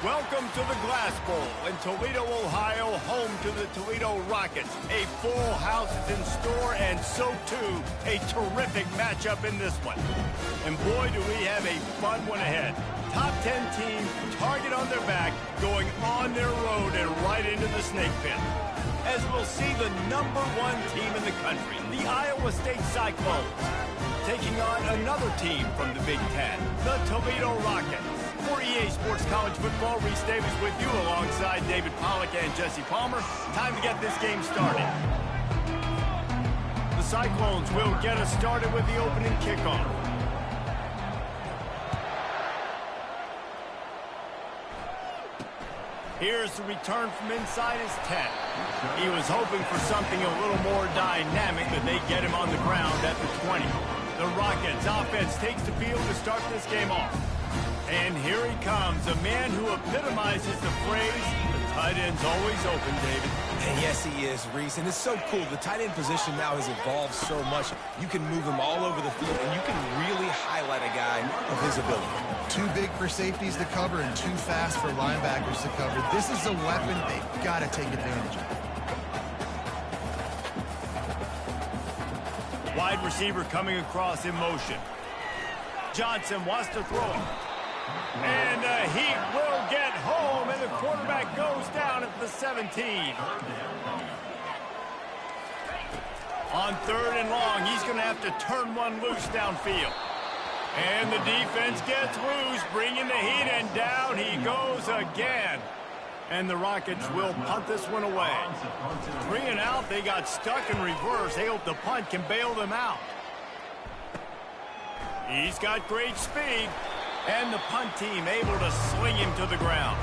Welcome to the Glass Bowl in Toledo, Ohio, home to the Toledo Rockets. A full house is in store, and so too, a terrific matchup in this one. And boy, do we have a fun one ahead. Top 10 team, target on their back, going on their road and right into the snake pit. As we'll see the #1 team in the country, the Iowa State Cyclones, taking on another team from the Big Ten, the Toledo Rockets. For EA Sports College Football, Reese Davis with you alongside David Pollack and Jesse Palmer. Time to get this game started. The Cyclones will get us started with the opening kickoff. Here's the return from inside his 10. He was hoping for something a little more dynamic, but they get him on the ground at the 20. The Rockets offense takes the field to start this game off. And here he comes, a man who epitomizes the phrase, the tight end's always open, David. And yes, he is, Reese, and it's so cool. The tight end position now has evolved so much. You can move him all over the field, and you can really highlight a guy of his ability. Too big for safeties to cover and too fast for linebackers to cover. This is a weapon they've got to take advantage of. Wide receiver coming across in motion. Johnson wants to throw it. And the Heat will get home, and the quarterback goes down at the 17. On 3rd and long, he's going to have to turn one loose downfield. And the defense gets loose, bringing the Heat, and down he goes again. And the Rockets will punt this one away. 3 and out, they got stuck in reverse. They hope the punt can bail them out. He's got great speed. And the punt team able to sling him to the ground.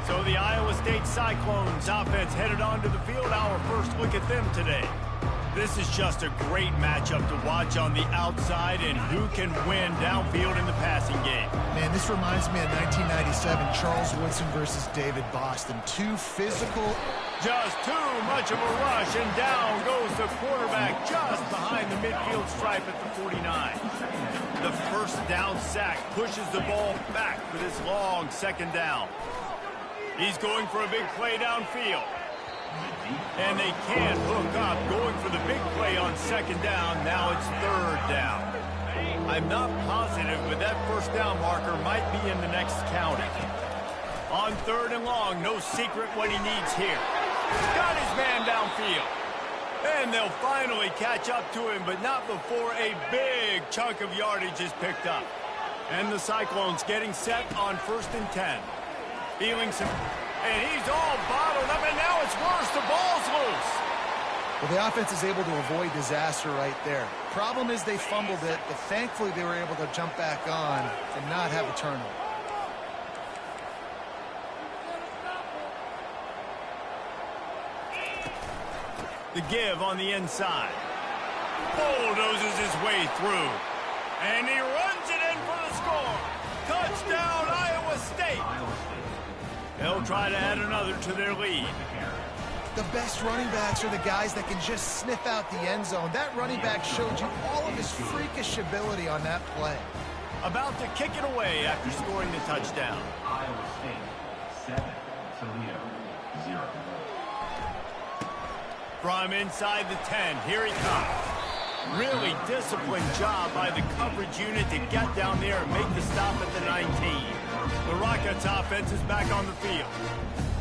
So the Iowa State Cyclones offense headed onto the field. Our first look at them today. This is just a great matchup to watch on the outside, and who can win downfield in the passing game. Man, this reminds me of 1997, Charles Woodson versus David Boston. Too physical. Just too much of a rush, and down goes the quarterback just behind the midfield stripe at the 49. The first down sack pushes the ball back for this long 2nd down. He's going for a big play downfield. And they can't hook up, going for the big play on 2nd down. Now it's 3rd down. I'm not positive, but that 1st down marker might be in the next counting. On 3rd and long, no secret what he needs here. He's got his man downfield. And they'll finally catch up to him, but not before a big chunk of yardage is picked up. And the Cyclones getting set on 1st and 10. Feeling some... And he's all bottled up, and now it's worse. The ball's loose. Well, the offense is able to avoid disaster right there. Problem is they fumbled it, but thankfully they were able to jump back on and not have a turnover. The give on the inside. Bulldozes his way through. And he runs it in for the score. Touchdown, Iowa State. They'll try to add another to their lead. The best running backs are the guys that can just sniff out the end zone. That running back showed you all of his freakish ability on that play. About to kick it away after scoring the touchdown. Iowa State 7, Toledo 0. From inside the 10, here he comes. Really disciplined job by the coverage unit to get down there and make the stop at the 19. The Rockets offense is back on the field.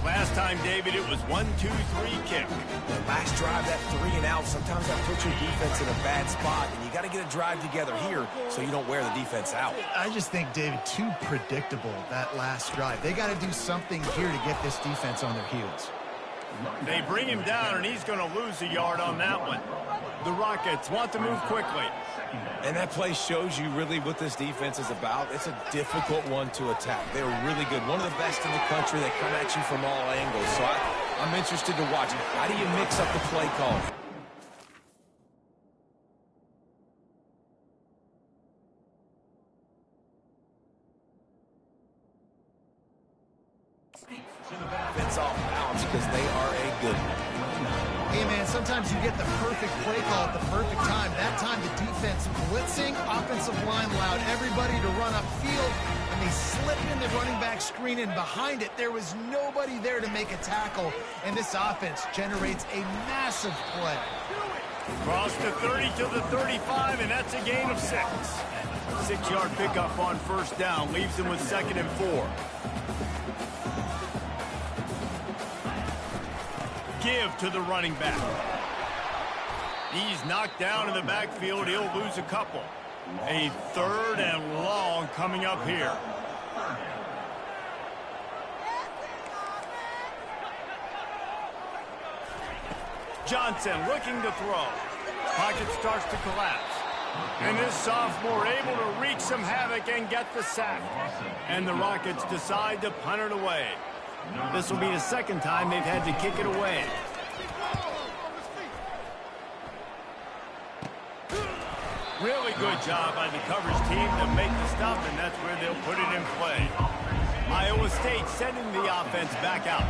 Last time, David, it was 1-2-3 kick. The last drive, that 3 and out, sometimes that puts your defense in a bad spot, and you got to get a drive together here so you don't wear the defense out. I just think, David, too predictable, that last drive. They got to do something here to get this defense on their heels. They bring him down, and he's going to lose a yard on that one. The Rockets want to move quickly. And that play shows you really what this defense is about. It's a difficult one to attack. They're really good. One of the best in the country. They come at you from all angles. So I'm interested to watch it. How do you mix up the play call? It's off balance because they are a good one. Hey, man, sometimes you get the perfect play call at the perfect time. That time, the defense blitzing, offensive line allowed everybody to run upfield, and they slip in the running back screen, and behind it, there was nobody there to make a tackle, and this offense generates a massive play. Cross the 30 to the 35, and that's a gain of 6. 6-yard pickup on first down leaves them with 2nd and 4. Give to the running back. He's knocked down in the backfield. He'll lose a couple. A 3rd and long coming up here. Johnson looking to throw. Pocket starts to collapse. And this sophomore able to wreak some havoc and get the sack. And the Rockets decide to punt it away. This will be the 2nd time they've had to kick it away. Really good job by the coverage team to make the stop, and that's where they'll put it in play. Iowa State sending the offense back out.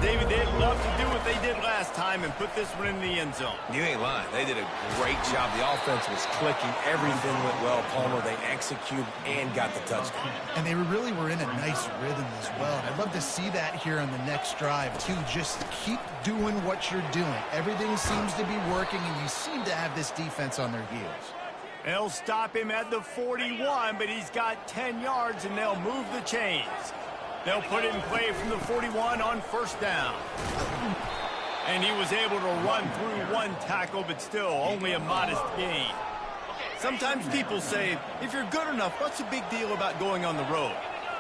David, they'd love to do what they did last time and put this one in the end zone. You ain't lying. They did a great job. The offense was clicking. Everything went well. Palmer, they executed and got the touchdown. And they really were in a nice rhythm as well. And I'd love to see that here on the next drive, too. Just keep doing what you're doing. Everything seems to be working, and you seem to have this defense on their heels. They'll stop him at the 41, but he's got 10 yards, and they'll move the chains. They'll put it in play from the 41 on first down. And he was able to run through one tackle, but still only a modest gain. Sometimes people say, if you're good enough, what's the big deal about going on the road?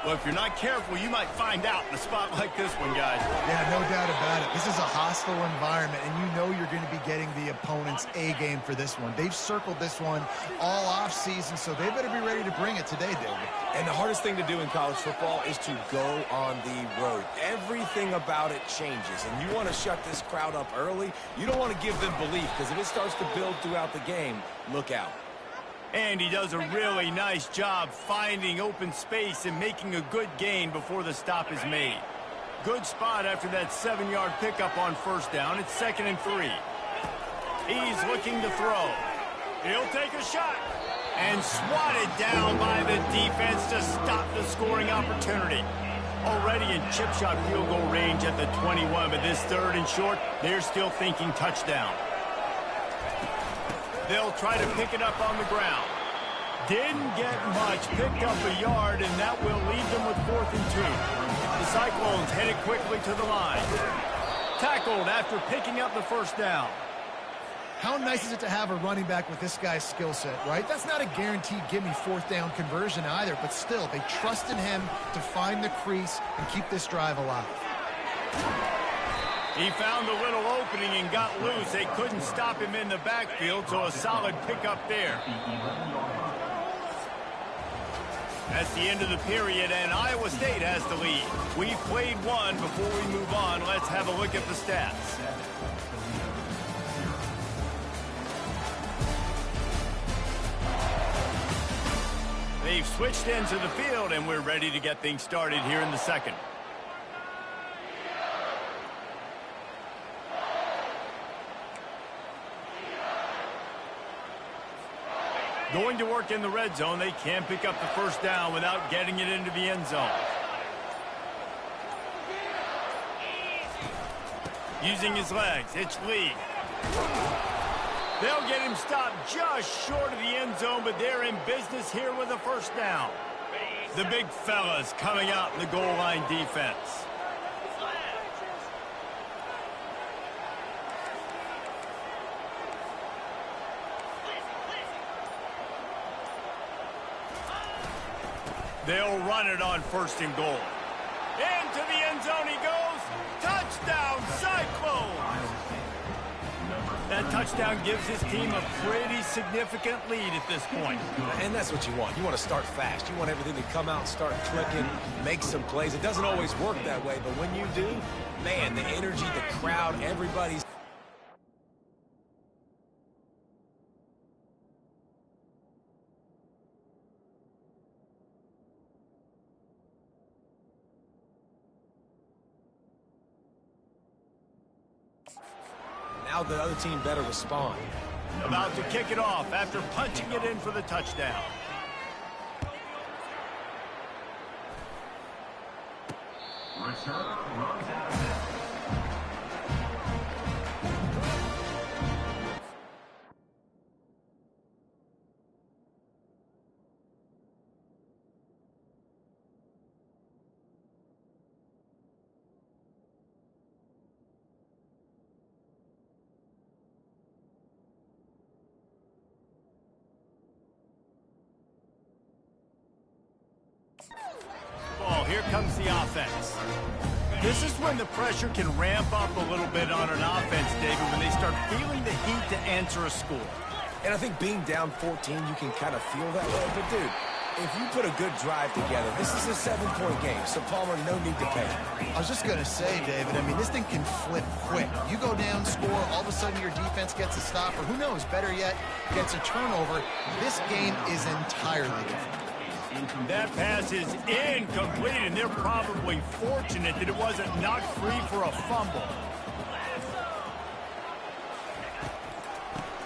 Well, if you're not careful, you might find out in a spot like this one, guys. Yeah, no doubt about it. This is a hostile environment, and you know you're going to be getting the opponent's A-game for this one. They've circled this one all offseason, so they better be ready to bring it today, David. And the hardest thing to do in college football is to go on the road. Everything about it changes, and you want to shut this crowd up early. You don't want to give them belief, because if it starts to build throughout the game, look out. And he does a really nice job finding open space and making a good gain before the stop is made. Good spot after that 7-yard pickup on first down. It's 2nd and 3. He's looking to throw. He'll take a shot. And swatted down by the defense to stop the scoring opportunity. Already in chip shot field goal range at the 21, but this 3rd and short, they're still thinking touchdown. They'll try to pick it up on the ground. Didn't get much, picked up a yard, and that will leave them with 4th and 2. The Cyclones headed quickly to the line. Tackled after picking up the first down. How nice is it to have a running back with this guy's skill set, right? That's not a guaranteed give-me 4th down conversion either, but still, they trust in him to find the crease and keep this drive alive. He found a little opening and got loose. They couldn't stop him in the backfield, so a solid pickup there. That's the end of the period, and Iowa State has the lead. We've played one. Before we move on, let's have a look at the stats. They've switched into the field, and we're ready to get things started here in the 2nd. Going to work in the red zone. They can't pick up the first down without getting it into the end zone. Using his legs, it's Lee. They'll get him stopped just short of the end zone, but they're in business here with a first down. The big fellas coming out in the goal line defense. They'll run it on 1st and goal. Into the end zone he goes. Touchdown, Cyclones! That touchdown gives his team a pretty significant lead at this point. And that's what you want. You want to start fast. You want everything to come out and start clicking, make some plays. It doesn't always work that way, but when you do, man, the energy, the crowd, everybody's... Now Now the other team better respond. About to kick it off after punching it in for the touchdown. Return runs out of bounds. Ball, here comes the offense. This is when the pressure can ramp up a little bit on an offense, David, when they start feeling the heat to answer a score. And I think being down 14, you can kind of feel that way. But, dude, if you put a good drive together, this is a 7-point game, so Palmer, no need to pay. I was just going to say, David, I mean, this thing can flip quick. You go down, score, all of a sudden your defense gets a stop, or who knows, better yet, gets a turnover. This game is entirely different. That pass is incomplete, and they're probably fortunate that it wasn't knocked free for a fumble.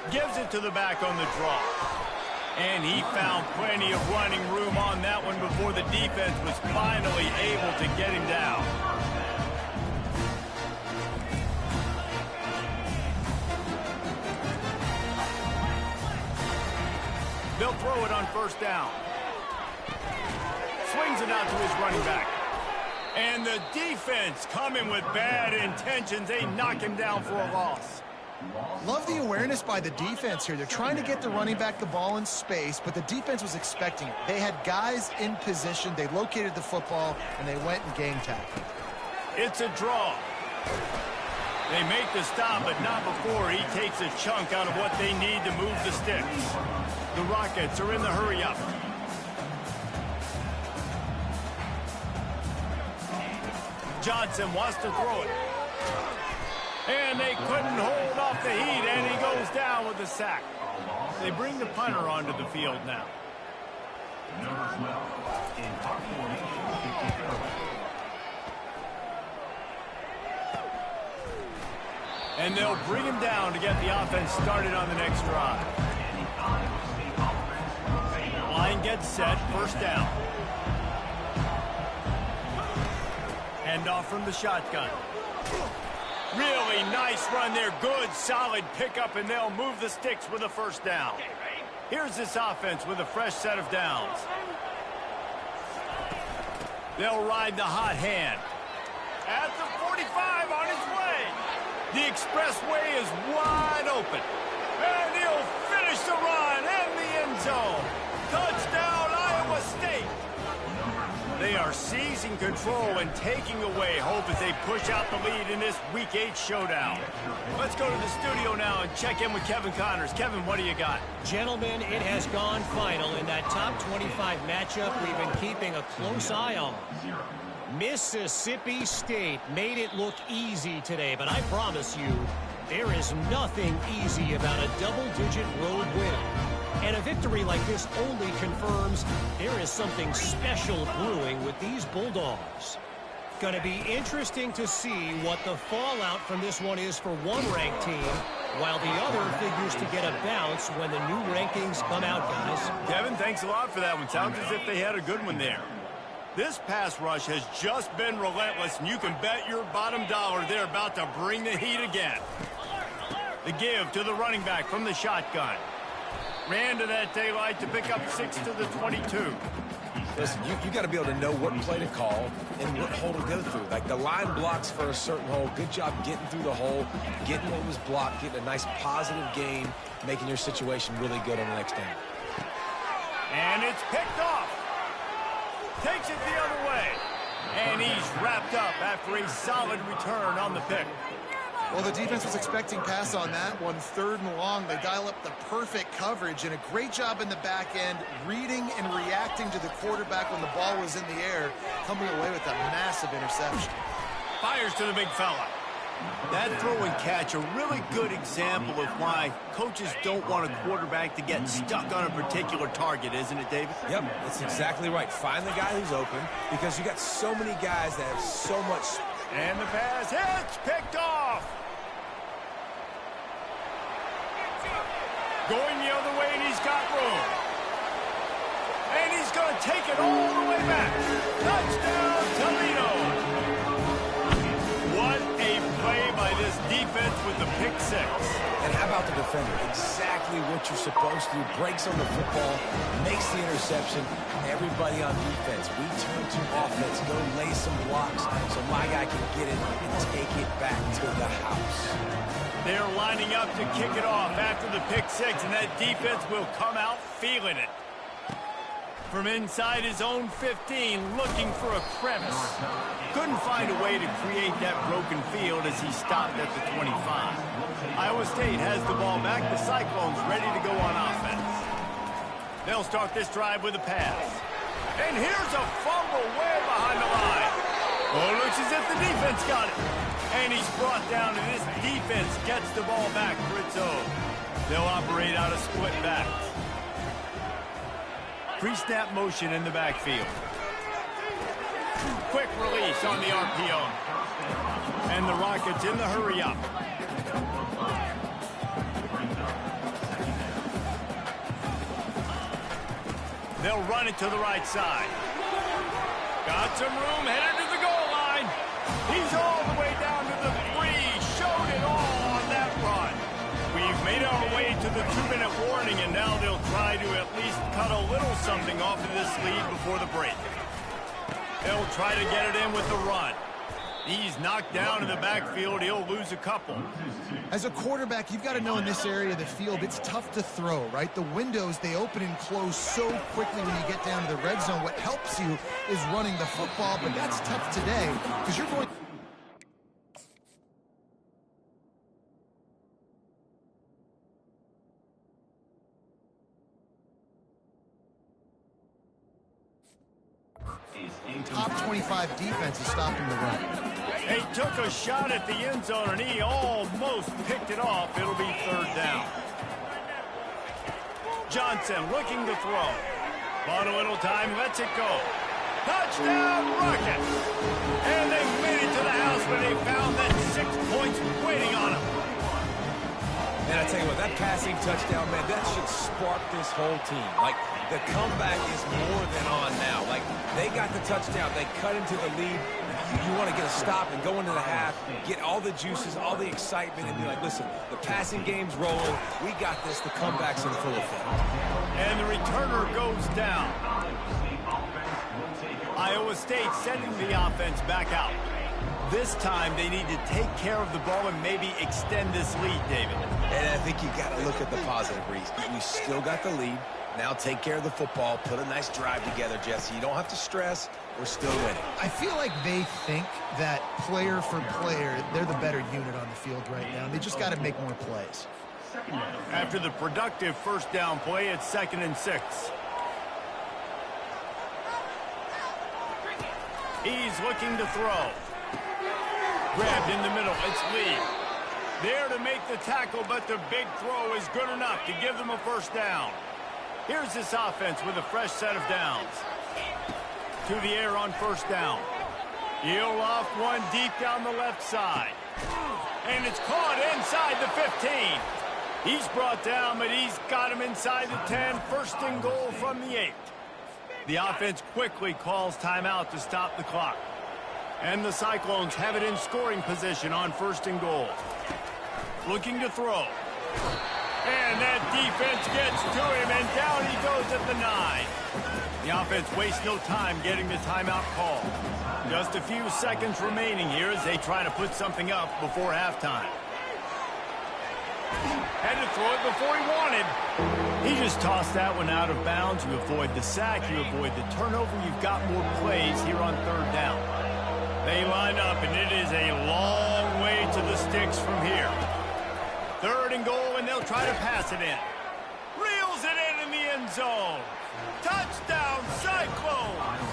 Gives it to the back on the draw. And he found plenty of running room on that one before the defense was finally able to get him down. They'll throw it on first down. Swings it out to his running back. And the defense coming with bad intentions. They knock him down for a loss. Love the awareness by the defense here. They're trying to get the running back the ball in space, but the defense was expecting it. They had guys in position. They located the football, and they went and game tackled. It's a draw. They make the stop, but not before he takes a chunk out of what they need to move the sticks. The Rockets are in the hurry-up. Johnson wants to throw it. And they couldn't hold off the heat, and he goes down with the sack. They bring the punter onto the field now. Number 12 in hot formation to kick it away. And they'll bring him down to get the offense started on the next drive. Line gets set, first down. Hand off from the shotgun. Really nice run there. Good, solid pickup, and they'll move the sticks with a first down. Here's this offense with a fresh set of downs. They'll ride the hot hand. At the 45 on his way. The expressway is wide open. And he'll finish the run in the end zone. Touchdown, Iowa State. They are seizing control and taking away hope as they push out the lead in this Week 8 showdown. Let's go to the studio now and check in with Kevin Connors. Kevin, what do you got? Gentlemen, it has gone final in that top 25 matchup we've been keeping a close eye on. Mississippi State made it look easy today, but I promise you, there is nothing easy about a double-digit road win. And a victory like this only confirms there is something special brewing with these Bulldogs. Going to be interesting to see what the fallout from this one is for one ranked team, while the other figures to get a bounce when the new rankings come out, guys. Kevin, thanks a lot for that one. Sounds as if they had a good one there. This pass rush has just been relentless, and you can bet your bottom dollar they're about to bring the heat again. The give to the running back from the shotgun. Ran to that daylight to pick up 6 to the 22. Listen, you got to be able to know what play to call and what hole to go through. Like the line blocks for a certain hole. Good job getting through the hole, getting what was blocked, getting a nice positive gain, making your situation really good on the next down. And it's picked off. Takes it the other way. And he's wrapped up after a solid return on the pick. Well, the defense was expecting pass on that one, 3rd and long. They dial up the perfect coverage and a great job in the back end, reading and reacting to the quarterback when the ball was in the air, coming away with a massive interception. Fires to the big fella. That throw and catch, a really good example of why coaches don't want a quarterback to get stuck on a particular target, isn't it, David? Yep, that's exactly right. Find the guy who's open because you got so many guys that have so much. And the pass hits, picked off. Going the other way, and he's got room. And he's going to take it all the way back. Touchdown, Toledo. What a play by this defense with the pick six. And how about the defender? Exactly what you're supposed to do. Breaks on the football, makes the interception. Everybody on defense, we turn to offense. Go lay some blocks so my guy can get it and take it back to the house. They're lining up to kick it off after the pick six, and that defense will come out feeling it. From inside his own 15, looking for a crevice. Couldn't find a way to create that broken field as he stopped at the 25. Iowa State has the ball back. The Cyclones ready to go on offense. They'll start this drive with a pass. And here's a fumble way behind the line. Oh, looks as if the defense got it. And he's brought down, and this defense gets the ball back for its own. They'll operate out of split backs. Pre-snap motion in the backfield. Quick release on the RPO. And the Rockets in the hurry-up. They'll run it to the right side. Got some room, headed to the goal line. He's all the way down to the 3. Showed it all on that run. We've made our way to the 2-minute warning, and now they'll try to at least cut a little something off of this lead before the break. They'll try to get it in with the run. He's knocked down in the backfield. He'll lose a couple. As a quarterback, you've got to know in this area of the field, it's tough to throw, right? The windows, they open and close so quickly when you get down to the red zone. What helps you is running the football, but that's tough today because you're going... Top 25 defense is stopping the run. He took a shot at the end zone, and he almost picked it off. It'll be third down. Johnson looking to throw. Bought a little time, lets it go. Touchdown, Rockets! And they made it to the house when they found that 6 points waiting on them. And I tell you what, that passing touchdown, man, that should spark this whole team. Like, the comeback is more than on now. Like, they got the touchdown. They cut into the lead. You want to get a stop and go into the half, get all the juices, all the excitement, and be like, listen, the passing game's rolling. We got this. The comeback's in full effect. And the returner goes down. Iowa State sending the offense back out. This time, they need to take care of the ball and maybe extend this lead, David. And I think you got to look at the positive, Reese. We still got the lead. Now take care of the football. Put a nice drive together, Jesse. You don't have to stress. We're still winning. I feel like they think that player for player, they're the better unit on the field right now. They just got to make more plays. After the productive first down play, it's 2nd and 6. He's looking to throw. Grabbed in the middle. It's Lee. There to make the tackle, but the big throw is good enough to give them a first down. Here's this offense with a fresh set of downs. To the air on first down. He'll off one deep down the left side. And it's caught inside the 15. He's brought down, but he's got him inside the 10. First and goal from the 8. The offense quickly calls timeout to stop the clock. And the Cyclones have it in scoring position on first and goal. Looking to throw. And that defense gets to him, and down he goes at the 9. The offense wastes no time getting the timeout call. Just a few seconds remaining here as they try to put something up before halftime. Had to throw it before he wanted. He just tossed that one out of bounds. You avoid the sack, you avoid the turnover. You've got more plays here on third down. They line up, and it is a long way to the sticks from here. Third and goal, and they'll try to pass it in. Reels it in the end zone. Touchdown, Cyclones!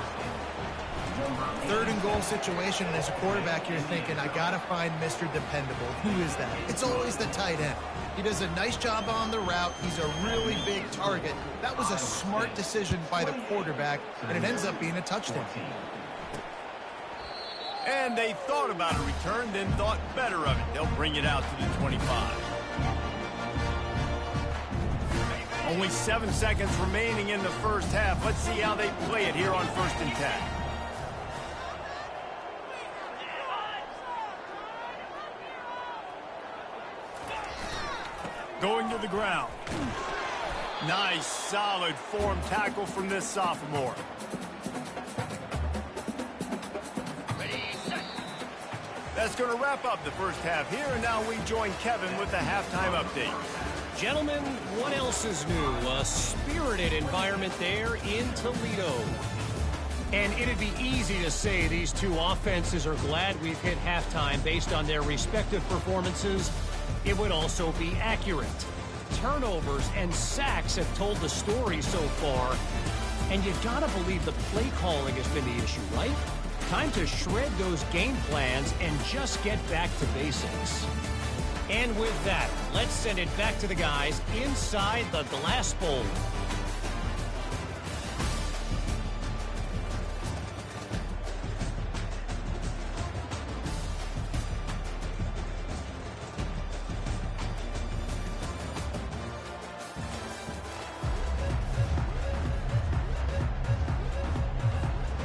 Third and goal situation, and as a quarterback, you're thinking, I got to find Mr. Dependable. Who is that? It's always the tight end. He does a nice job on the route. He's a really big target. That was a smart decision by the quarterback, and it ends up being a touchdown. And they thought about a return, then thought better of it. They'll bring it out to the 25. Only 7 seconds remaining in the first half. Let's see how they play it here on 1st and 10. Going to the ground. Nice, solid form tackle from this sophomore. That's going to wrap up the first half here, and now we join Kevin with the halftime update. Gentlemen, what else is new? A spirited environment there in Toledo. And it'd be easy to say these two offenses are glad we've hit halftime based on their respective performances. It would also be accurate. Turnovers and sacks have told the story so far. And you gotta believe the play calling has been the issue, right? Time to shred those game plans and just get back to basics. And with that, let's send it back to the guys inside the glass bowl.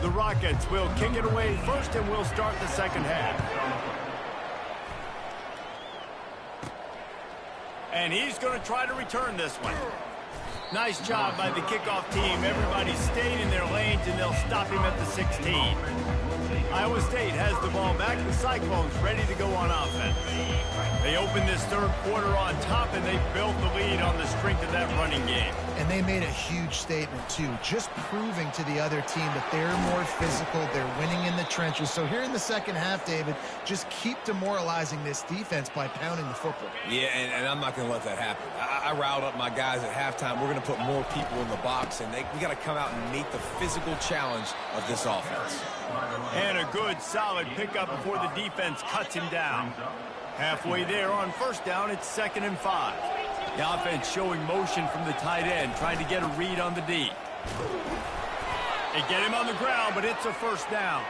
The Rockets will kick it away first, and we'll start the second half. And he's going to try to return this one. Nice job by the kickoff team. Everybody stayed in their lanes, and they'll stop him at the 16. Iowa State has the ball back. The Cyclones ready to go on offense. They opened this third quarter on top, and they built the lead on the strength of that running game. And they made a huge statement, too, just proving to the other team that they're more physical, they're winning in the trenches. So here in the second half, David, just keep demoralizing this defense by pounding the football. Yeah, and I'm not going to let that happen. I riled up my guys at halftime. We're going to put more people in the box, and we got to come out and meet the physical challenge of this offense. And a good, solid pickup before the defense cuts him down. Halfway there on first down, it's 2nd and 5. The offense showing motion from the tight end, trying to get a read on the D. They get him on the ground, but it's a first down.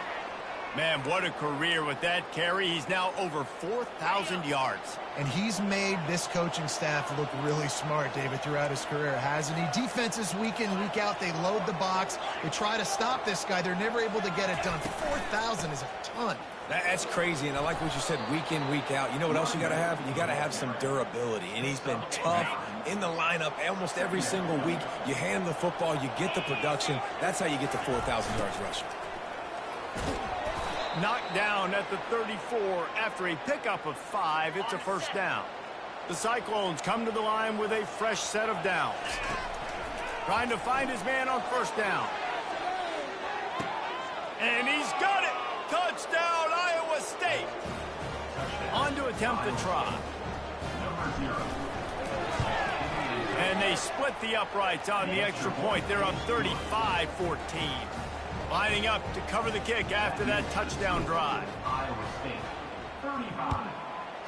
Man, what a career with that carry. He's now over 4,000 yards. And he's made this coaching staff look really smart, David, throughout his career, hasn't he? Defenses week in, week out, they load the box. They try to stop this guy. They're never able to get it done. 4,000 is a ton. That's crazy, and I like what you said, week in, week out. You know what else you got to have? You got to have some durability, and he's been tough in the lineup almost every single week. You hand the football, you get the production. That's how you get to 4,000 yards rushing. Knocked down at the 34 after a pickup of 5. It's a first down. The Cyclones come to the line with a fresh set of downs. Trying to find his man on first down. And he's got it! Touchdown, Iowa State! On to attempt the try. And they split the uprights on the extra point. They're up 35-14. Lining up to cover the kick after that touchdown drive. Iowa State 35,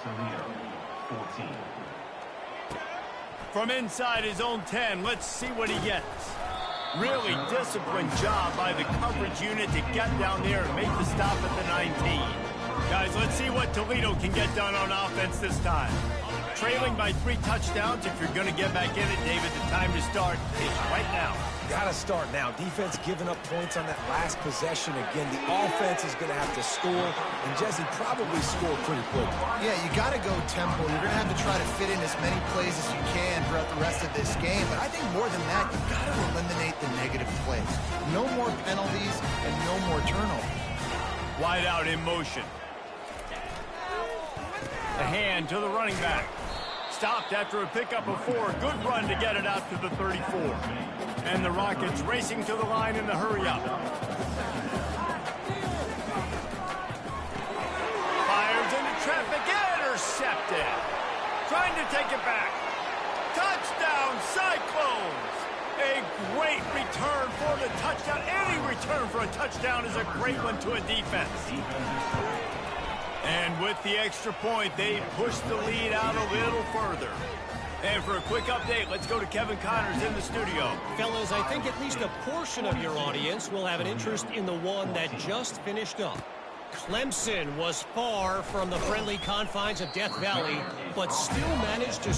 Toledo 14. From inside his own 10, let's see what he gets. Really disciplined job by the coverage unit to get down there and make the stop at the 19. Guys, let's see what Toledo can get done on offense this time. Trailing by 3 touchdowns. If you're going to get back in it, David, the time to start is right now. Got to start now. Defense giving up points on that last possession. Again, the offense is going to have to score, and Jesse probably score pretty quick. Yeah, you got to go tempo. You're going to have to try to fit in as many plays as you can throughout the rest of this game. But I think more than that, you've got to eliminate the negative plays. No more penalties and no more turnovers. Wide out in motion. The hand to the running back. Stopped after a pickup of 4. Good run to get it out to the 34. And the Rockets racing to the line in the hurry-up. Fires into traffic. Intercepted. Trying to take it back. Touchdown, Cyclones! A great return for the touchdown. Any return for a touchdown is a great one to a defense. And with the extra point, they push the lead out a little further. And for a quick update, let's go to Kevin Connors in the studio. Fellas, I think at least a portion of your audience will have an interest in the one that just finished up. Clemson was far from the friendly confines of Death Valley, but still managed to...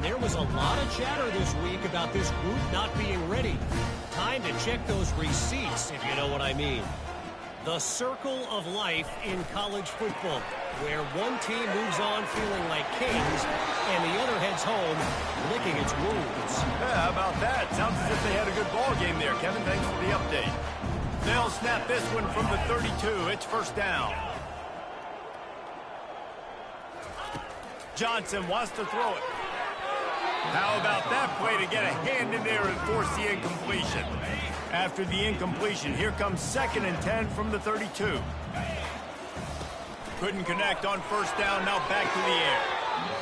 And there was a lot of chatter this week about this group not being ready. Time to check those receipts, if you know what I mean. The circle of life in college football, where one team moves on feeling like kings and the other heads home licking its wounds. Yeah, how about that? Sounds as if they had a good ball game there, Kevin. Thanks for the update. They'll snap this one from the 32. It's first down. Johnson wants to throw it. How about that play to get a hand in there and force the incompletion? After the incompletion, here comes 2nd and 10 from the 32. Couldn't connect on first down, now back to the air.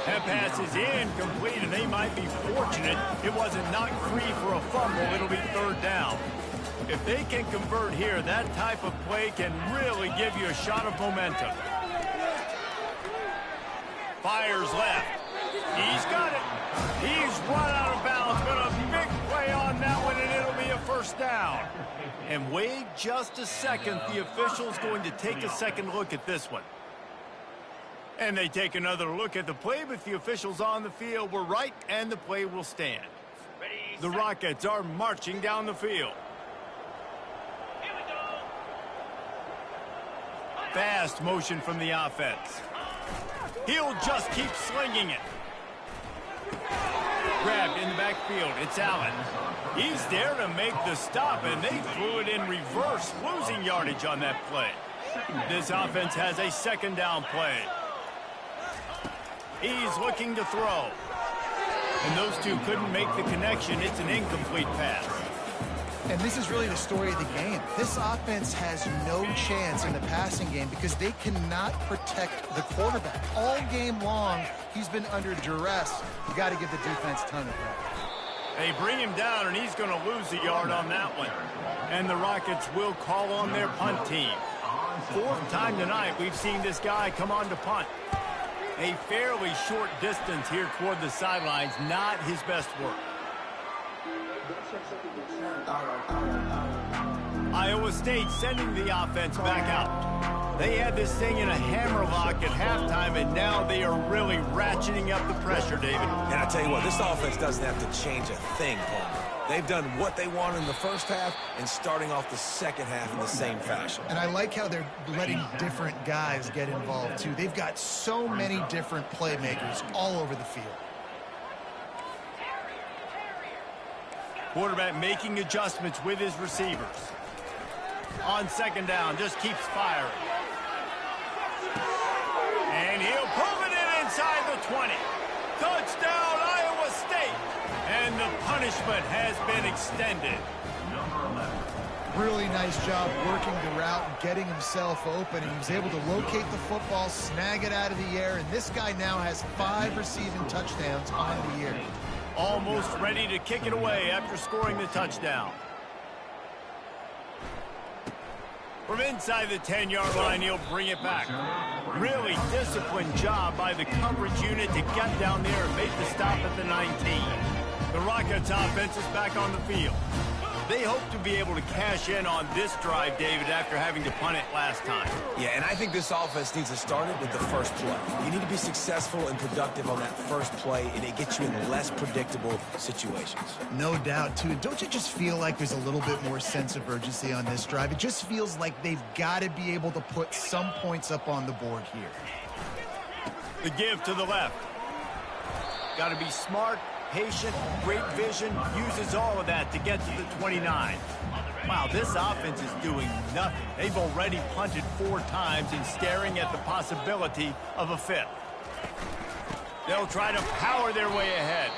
That pass is incomplete, and they might be fortunate it wasn't knocked free for a fumble. It'll be 3rd down. If they can convert here, that type of play can really give you a shot of momentum. Fires left. He's got it. He's run out of bounds, but a big play on that one, and it'll be a first down. And wait just a second. The official's going to take a second look at this one. And they take another look at the play, but the officials on the field were right, and the play will stand. The Rockets are marching down the field. Fast motion from the offense. He'll just keep slinging it. Grabbed in the backfield. It's Allen. He's there to make the stop, and they threw it in reverse, losing yardage on that play. This offense has a 2nd down play. He's looking to throw. And those two couldn't make the connection. It's an incomplete pass. And this is really the story of the game. This offense has no chance in the passing game because they cannot protect the quarterback. All game long, he's been under duress. You got to give the defense a ton of credit. They bring him down, and he's going to lose a yard on that one. And the Rockets will call on their punt team. 4th time tonight we've seen this guy come on to punt. A fairly short distance here toward the sidelines, not his best work. Iowa State sending the offense back out. They had this thing in a hammerlock at halftime, and now they are really ratcheting up the pressure, David. And I tell you what, this offense doesn't have to change a thing, Palmer. They've done what they want in the first half and starting off the second half in the same fashion. And I like how they're letting different guys get involved, too. They've got so many different playmakers all over the field. Quarterback making adjustments with his receivers. On 2nd down, just keeps firing. And he'll pull it in inside the 20. Touchdown, Iowa State. And the punishment has been extended. Really nice job working the route and getting himself open. And he was able to locate the football, snag it out of the air. And this guy now has 5 receiving touchdowns on the year. Almost ready to kick it away after scoring the touchdown. From inside the 10-yard line, he'll bring it back. Really disciplined job by the coverage unit to get down there and make the stop at the 19. The Rockets offense is back on the field. They hope to be able to cash in on this drive, David, after having to punt it last time. Yeah, and I think this offense needs to start it with the first play. You need to be successful and productive on that first play, and it gets you in less predictable situations. No doubt, too. Don't you just feel like there's a little bit more sense of urgency on this drive? It just feels like they've got to be able to put some points up on the board here. The give to the left. Got to be smart, patient, great vision, uses all of that to get to the 29. Wow, this offense is doing nothing. They've already punted 4 times and staring at the possibility of a 5th. They'll try to power their way ahead.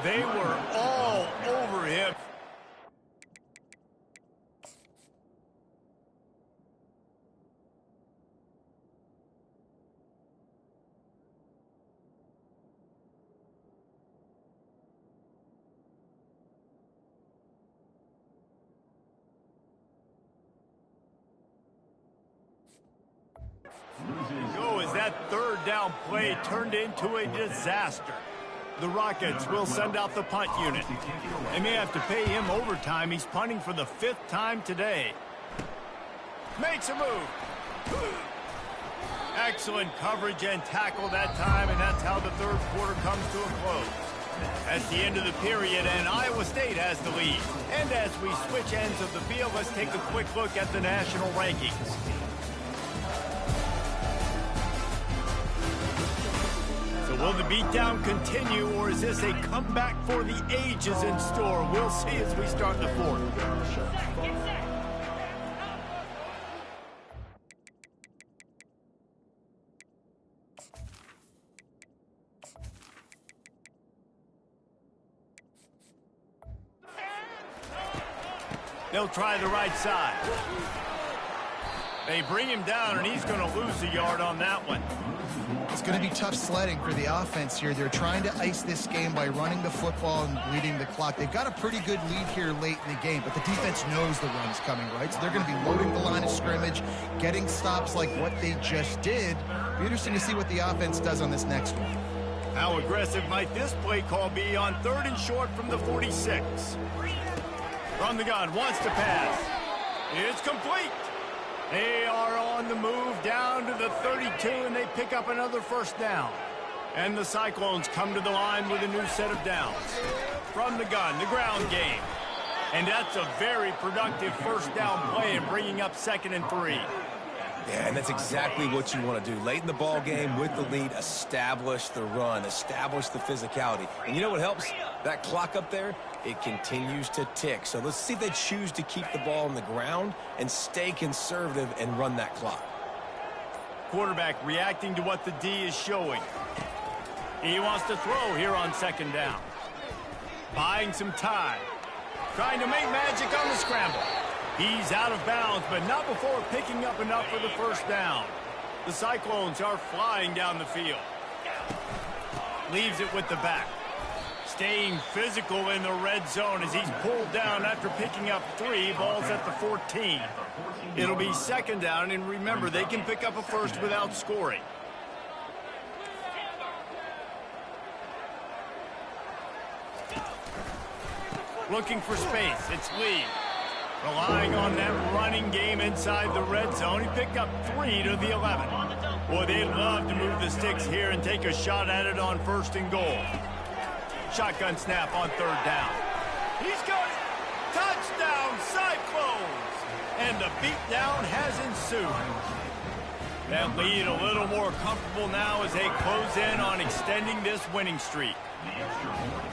They were all over him. Oh, as that 3rd down play turned into a disaster. The Rockets will send out the punt unit. They may have to pay him overtime. He's punting for the 5th time today. Makes a move. Excellent coverage and tackle that time, and that's how the 3rd quarter comes to a close. That's the end of the period, and Iowa State has the lead. And as we switch ends of the field, let's take a quick look at the national rankings. So will the beatdown continue, or is this a comeback for the ages in store? We'll see as we start the fourth. They'll try the right side. They bring him down, and he's going to lose a yard on that one. It's going to be tough sledding for the offense here. They're trying to ice this game by running the football and bleeding the clock. They've got a pretty good lead here late in the game, but the defense knows the run's coming, right? So they're going to be loading the line of scrimmage, getting stops like what they just did. Be interesting to see what the offense does on this next one. How aggressive might this play call be on 3rd and short from the 46? From the gun, wants to pass. It's complete. They are on the move down to the 32, and they pick up another first down. And the Cyclones come to the line with a new set of downs. From the gun, the ground game. And that's a very productive first down play in bringing up 2nd and 3. Yeah, and that's exactly what you want to do. Late in the ball game with the lead, establish the run, establish the physicality. And you know what helps? That clock up there, it continues to tick. So let's see if they choose to keep the ball on the ground and stay conservative and run that clock. Quarterback reacting to what the D is showing. He wants to throw here on 2nd down. Buying some time. Trying to make magic on the scramble. He's out of bounds, but not before picking up enough for the first down. The Cyclones are flying down the field. Leaves it with the back. Staying physical in the red zone as he's pulled down after picking up 3. Balls at the 14. It'll be 2nd down, and remember, they can pick up a first without scoring. Looking for space. It's Lee. Relying on that running game inside the red zone. He picked up 3 to the 11. Boy, they'd love to move the sticks here and take a shot at it on 1st and goal. Shotgun snap on 3rd down. He's got it. Touchdown, Cyclones. And the beatdown has ensued. That lead a little more comfortable now as they close in on extending this winning streak.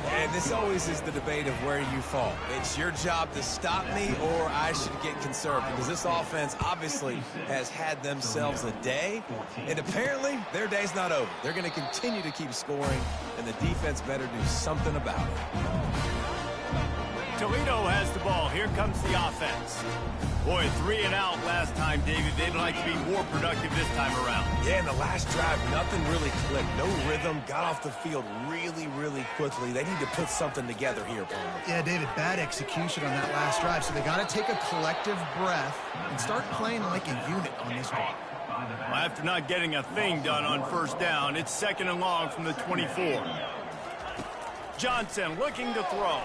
And this always is the debate of where you fall. It's your job to stop me, or I should get conservative, because this offense obviously has had themselves a day, and apparently their day's not over. They're going to continue to keep scoring, and the defense better do something about it. Toledo has the ball. Here comes the offense. Boy, 3 and out last time, David. They'd like to be more productive this time around. Yeah, in the last drive, nothing really clicked. No rhythm. Got off the field really, really quickly. They need to put something together here, Palmer. Yeah, David, bad execution on that last drive. So they got to take a collective breath and start playing like a unit on this one. Well, after not getting a thing done on 1st down, it's 2nd and long from the 24. Johnson looking to throw.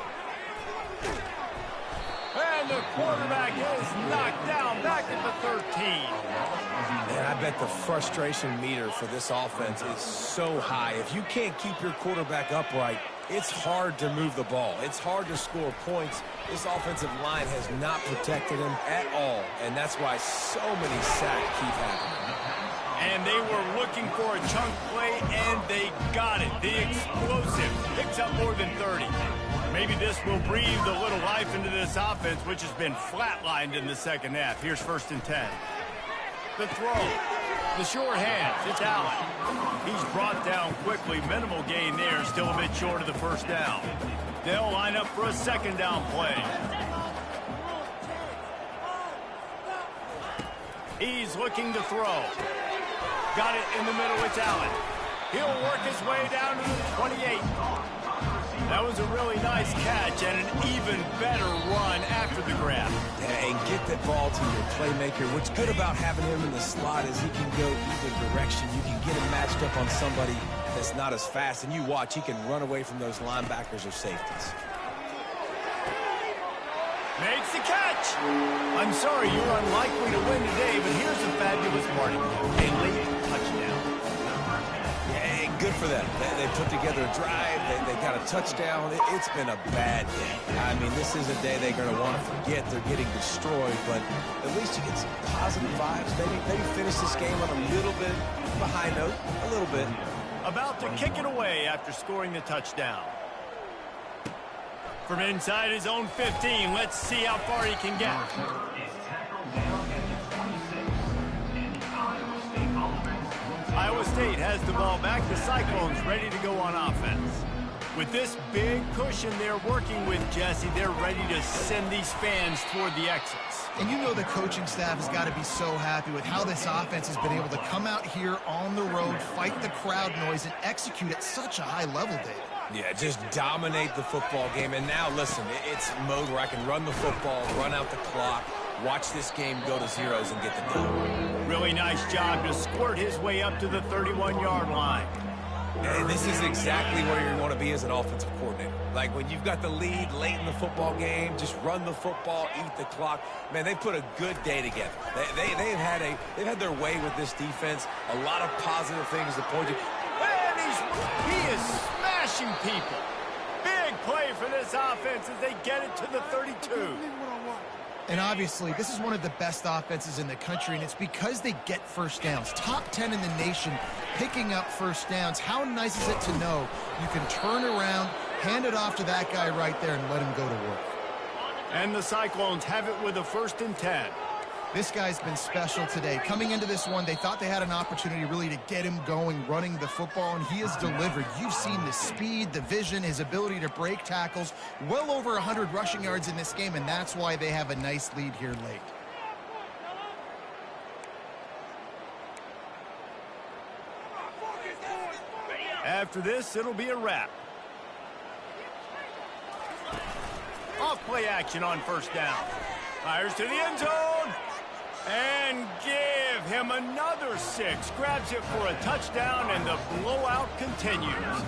And the quarterback is knocked down back at the 13. And I bet the frustration meter for this offense is so high. If you can't keep your quarterback upright, it's hard to move the ball. It's hard to score points. This offensive line has not protected him at all, and that's why so many sacks keep happening. And they were looking for a chunk play, and they got it. The explosive picks up more than 30. Maybe this will breathe a little life into this offense, which has been flatlined in the 2nd half. Here's 1st and 10. The throw. The sure hands. It's Allen. He's brought down quickly. Minimal gain there. Still a bit short of the 1st down. They'll line up for a 2nd down play. He's looking to throw. Got it in the middle. It's Allen. He'll work his way down to the 28. That was a really nice catch and an even better run after the grab. Yeah, and get that ball to your playmaker. What's good about having him in the slot is he can go either direction. You can get him matched up on somebody that's not as fast, and you watch, he can run away from those linebackers or safeties. Makes the catch. I'm sorry, you're unlikely to win today, but here's the fabulous part. A late touchdown. Yeah, good good for them. They put together a drive. They got a touchdown. It's been a bad day. I mean, this is a day they're going to want to forget. They're getting destroyed, but at least you get some positive vibes. Maybe finish this game on a little bit of a high note, a little bit. About to kick it away after scoring the touchdown. From inside his own 15, let's see how far he can get. Iowa State has the ball back. The Cyclones ready to go on offense. With this big cushion they're working with, Jesse, they're ready to send these fans toward the exits. And you know the coaching staff has got to be so happy with how this offense has been able to come out here on the road, fight the crowd noise, and execute at such a high level, David. Yeah, just dominate the football game. And now, listen, it's mode where I can run the football, run out the clock, watch this game go to zeros and get the done. Really nice job to squirt his way up to the 31-yard line. And this is exactly where you want to be as an offensive coordinator. Like when you've got the lead late in the football game, just run the football, eat the clock. Man, they put a good day together. They've had their way with this defense. A lot of positive things to point to. And he is smashing people. Big play for this offense as they get it to the 32. And obviously, this is one of the best offenses in the country, and it's because they get first downs. Top 10 in the nation picking up first downs. How nice is it to know you can turn around, hand it off to that guy right there, and let him go to work. And the Cyclones have it with a 1st and 10. This guy's been special today. Coming into this one, they thought they had an opportunity really to get him going, running the football, and he has delivered. You've seen the speed, the vision, his ability to break tackles. Well over 100 rushing yards in this game, and that's why they have a nice lead here late. After this, it'll be a wrap. Off play action on 1st down. Fires to the end zone. And give him another 6. Grabs it for a touchdown, and the blowout continues.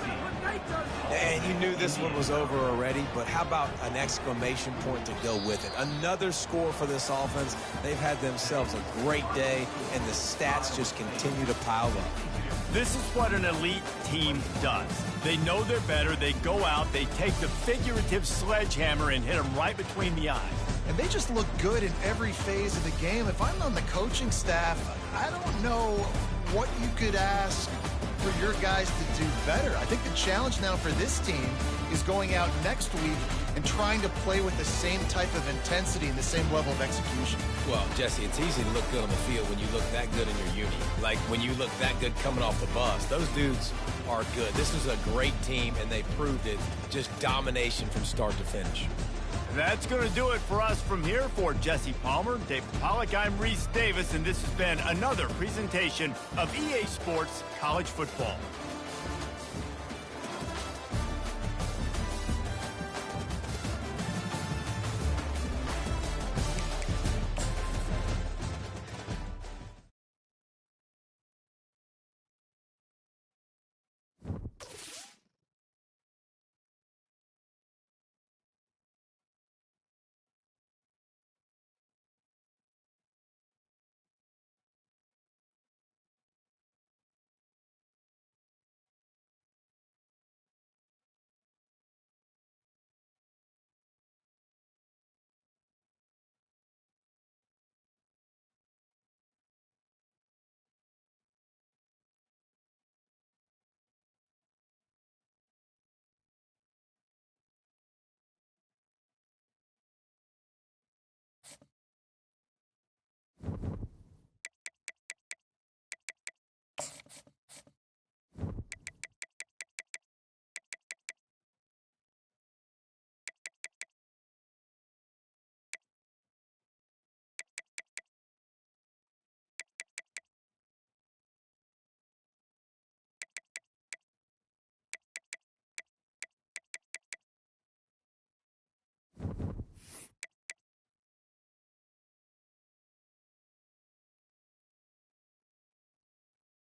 And you knew this one was over already, but how about an exclamation point to go with it? Another score for this offense. They've had themselves a great day, and the stats just continue to pile up. This is what an elite team does. They know they're better. They go out. They take the figurative sledgehammer and hit them right between the eyes. And they just look good in every phase of the game. If I'm on the coaching staff, I don't know what you could ask for your guys to do better. I think the challenge now for this team is going out next week and trying to play with the same type of intensity and the same level of execution. Well, Jesse, it's easy to look good on the field when you look that good in your uni. Like when you look that good coming off the bus. Those dudes are good. This is a great team, and they proved it. Just domination from start to finish. That's going to do it for us from here. For Jesse Palmer, David Pollack, I'm Reese Davis, and this has been another presentation of EA Sports College Football.